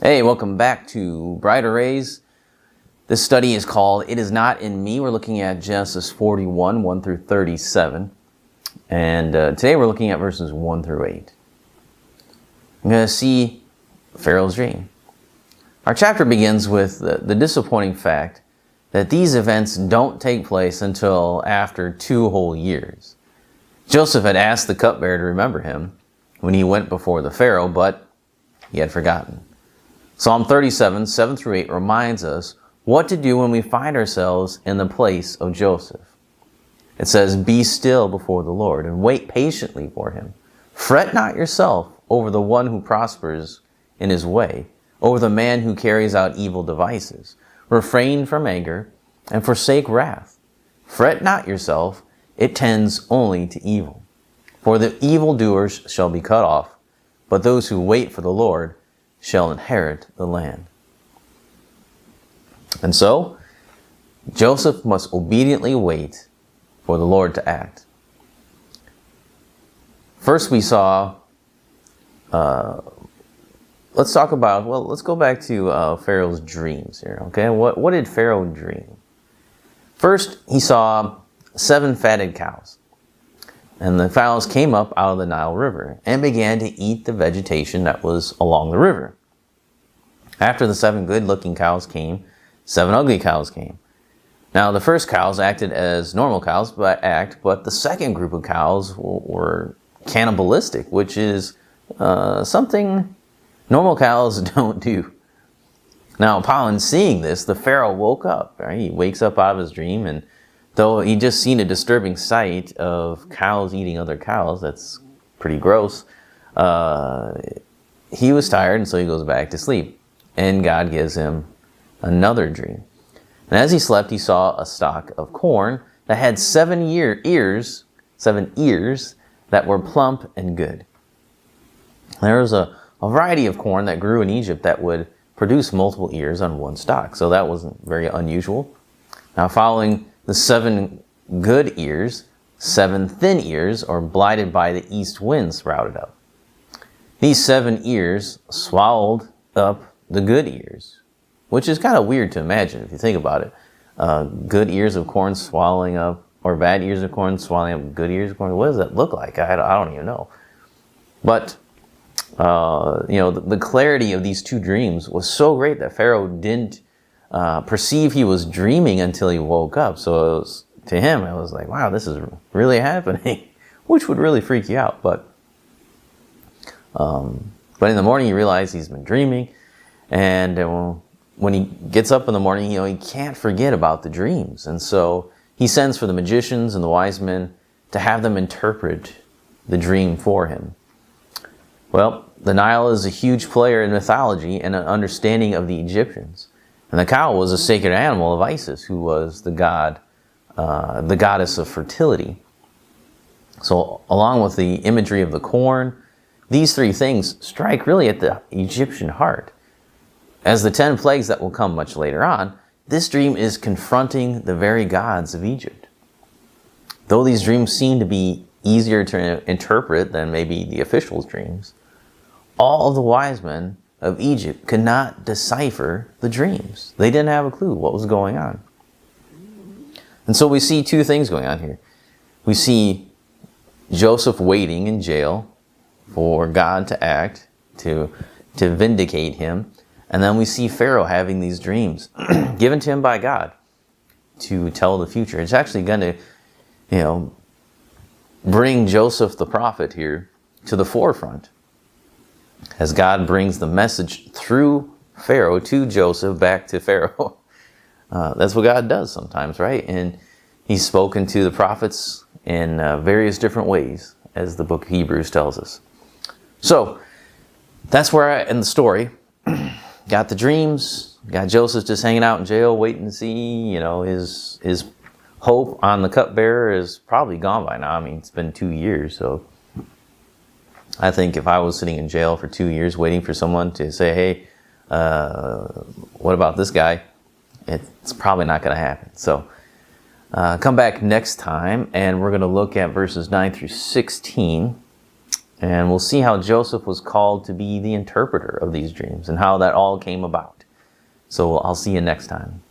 Hey, welcome back to Brighter Rays. This study is called It Is Not in Me. We're looking at Genesis 41, 1 through 37. And today we're looking at verses 1 through 8. I'm going to see Pharaoh's dream. Our chapter begins with the disappointing fact that these events don't take place until after 2 whole years. Joseph had asked the cupbearer to remember him when he went before the Pharaoh, but he had forgotten. Psalm 37, 7 through 8 reminds us what to do when we find ourselves in the place of Joseph. It says, "Be still before the Lord and wait patiently for him. Fret not yourself over the one who prospers in his way, over the man who carries out evil devices. Refrain from anger and forsake wrath. Fret not yourself, it tends only to evil. For the evildoers shall be cut off, but those who wait for the Lord shall inherit the land." And so, Joseph must obediently wait for the Lord to act. First we saw, let's go back to Pharaoh's dreams here, okay? What did Pharaoh dream? First, he saw 7 fatted cows. And the fowls came up out of the Nile River and began to eat the vegetation that was along the river. After the 7 good-looking cows came, 7 ugly cows came. Now, the first cows acted as normal cows, but the second group of cows were cannibalistic, which is something normal cows don't do. Now, upon seeing this, the Pharaoh woke up. Right? He wakes up out of his dream, and though he just seen a disturbing sight of cows eating other cows, that's pretty gross, he was tired, and so he goes back to sleep. And God gives him another dream. And as he slept, he saw a stalk of corn that had 7 ears that were plump and good. There was a variety of corn that grew in Egypt that would produce multiple ears on one stalk, so that wasn't very unusual. Now, following the 7 good ears, 7 thin ears, or blighted by the east wind, sprouted up. These 7 ears swallowed up the good ears, which is kind of weird to imagine if you think about it. Good ears of corn swallowing up, or bad ears of corn swallowing up good ears of corn. What does that look like? I don't even know. But the clarity of these 2 dreams was so great that Pharaoh didn't perceive he was dreaming until he woke up. So to him, it was like, wow, this is really happening, which would really freak you out. But in the morning, you realize he's been dreaming. And when he gets up in the morning, he can't forget about the dreams. And so he sends for the magicians and the wise men to have them interpret the dream for him. Well, the Nile is a huge player in mythology and an understanding of the Egyptians. And the cow was a sacred animal of Isis, who was the goddess of fertility. So along with the imagery of the corn, these 3 things strike really at the Egyptian heart. As the 10 plagues that will come much later on, this dream is confronting the very gods of Egypt. Though these dreams seem to be easier to interpret than maybe the officials' dreams, all of the wise men of Egypt could not decipher the dreams. They didn't have a clue what was going on. And so we see 2 things going on here. We see Joseph waiting in jail for God to act, to vindicate him. And then we see Pharaoh having these dreams given to him by God to tell the future. It's actually going to, bring Joseph the prophet here to the forefront as God brings the message through Pharaoh to Joseph back to Pharaoh. That's what God does sometimes, right? And he's spoken to the prophets in various different ways, as the book of Hebrews tells us. So that's where in the story, got the dreams, got Joseph just hanging out in jail, waiting to see, his hope on the cupbearer is probably gone by now. I mean, it's been 2 years, so I think if I was sitting in jail for 2 years waiting for someone to say, hey, what about this guy? It's probably not going to happen. So come back next time, and we're going to look at verses 9 through 16. And we'll see how Joseph was called to be the interpreter of these dreams and how that all came about. So I'll see you next time.